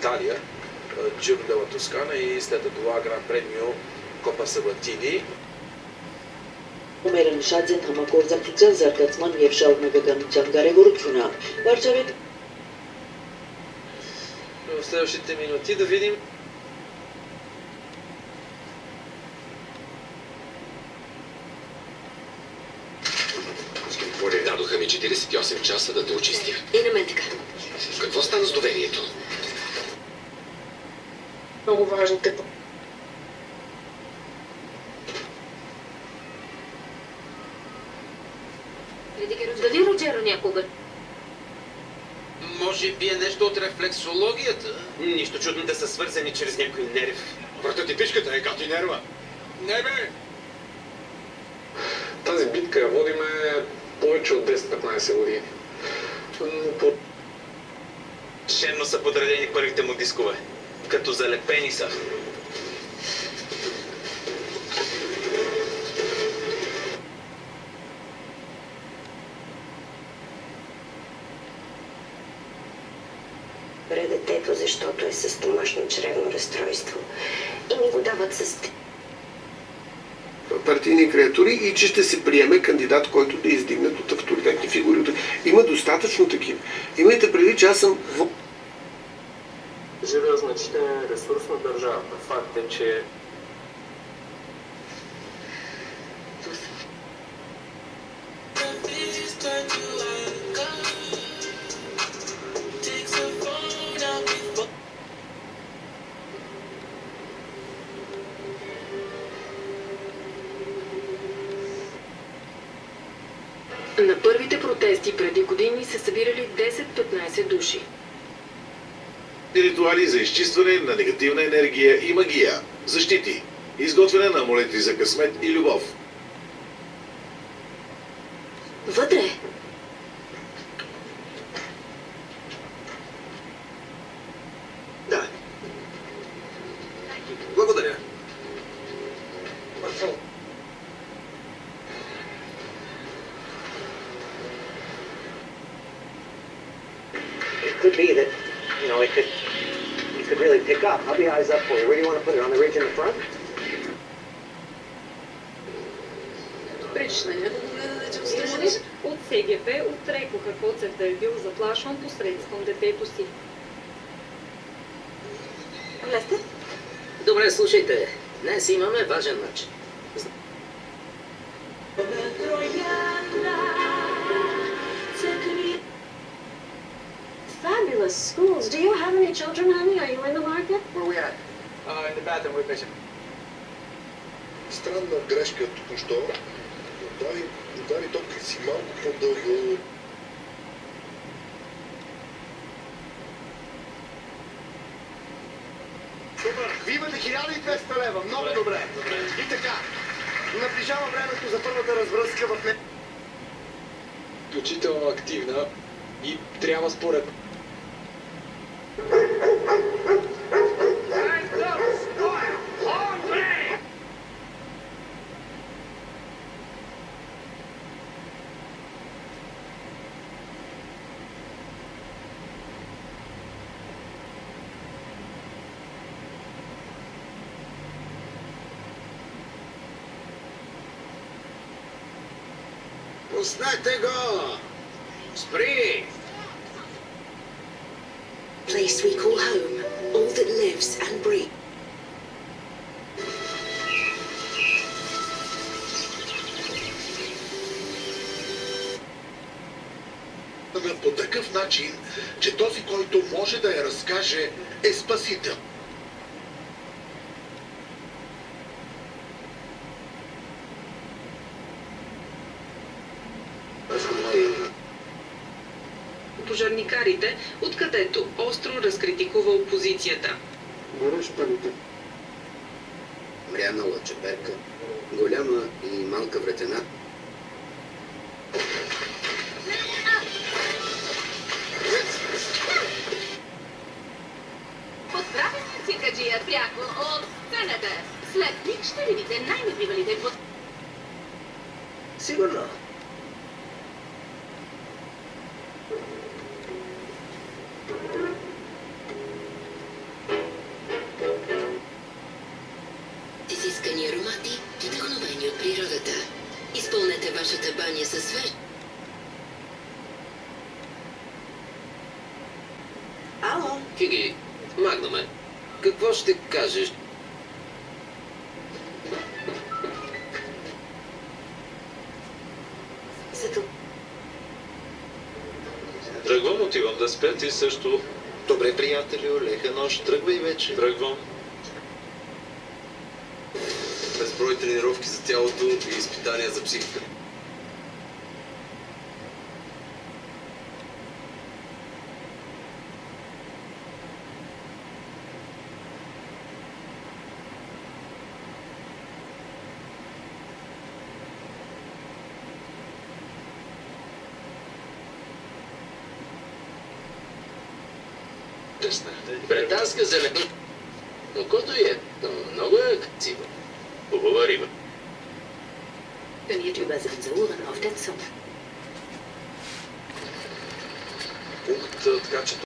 Italia, Giro della Toscana и след това Гран Премио Копа Сабатини. Մերնշաձեն համագործակցության զարգացման և շարունակականության կարևորությունը վարչապետ В следващите минути да видим Дадоха ми 48 часа да те очистя. И на мен така. Какво стана с доверието? Много важните. Дали Роджеро някога? Може би е нещо от рефлексологията. Нищо чудно да са свързани чрез някой нерв. Врататипичката е кати нерва. Не бе! Тази битка я водиме повече от 10-15 години. Но Шерно са подредени първите му дискове. Като залепени са. Детето, защото е с домашно чревно разстройство и ни го дават с партийни креатури и че ще се приеме кандидат, който да издигнат от авторитетни фигури. Има достатъчно такива. Имайте преди, че аз съм Жира значителен ресурс на държавата. Факт е, че На първите протести преди години са събирали 10-15 души. Ритуали за изчистване на негативна енергия и магия, защити, изготвяне на амулети за късмет и любов. Вътре! Да. Благодаря. It could be that, it could really pick up. I'll be eyes up for you. Where do you want to put it? On the ridge in the front? Пречиш на него да го гледа, че отстрани. От СГП отрекоха Коцев да е бил заплашван посредством детето си. Влезте. Добре, слушайте. Днес имаме важен матч. fabulous schools. Do you have any children, honey? Are you in the market? Where are we at? In the bathroom with Bishop. Странна грешка току-що. Удари топката си малко по-дълго. Супер! Имате 1200 лева. Много добре. И така. Наближава времето за първата развръзка в не... изключително активна и трябва според Пуснете го! Спри! Place we call home, all that lives and breathes. По такъв начин, че този, който може да я разкаже, е спасител. Пожарникарите, откъдето остро разкритикува опозицията. Мряна лъчеперка, голяма и малка вратена. Поздравя се, циркаджия, пряко от сцената. След миг ще видите най-небивалите Сигурно. Изпълнете вашата баня със свеж. Ало? Хиги, Магнуме, какво ще кажеш? Зато. Тръгвам, отивам да спя, ти също. Добре, приятелю, лека нощ, тръгвай вече. Тръгвам. Безброй тренировки за тялото и изпитания за психика. Британска зелена. Окото е, но много е красиво. Хубава риба. Trainiert über Sensoren auf der Zunge. Пункт, така че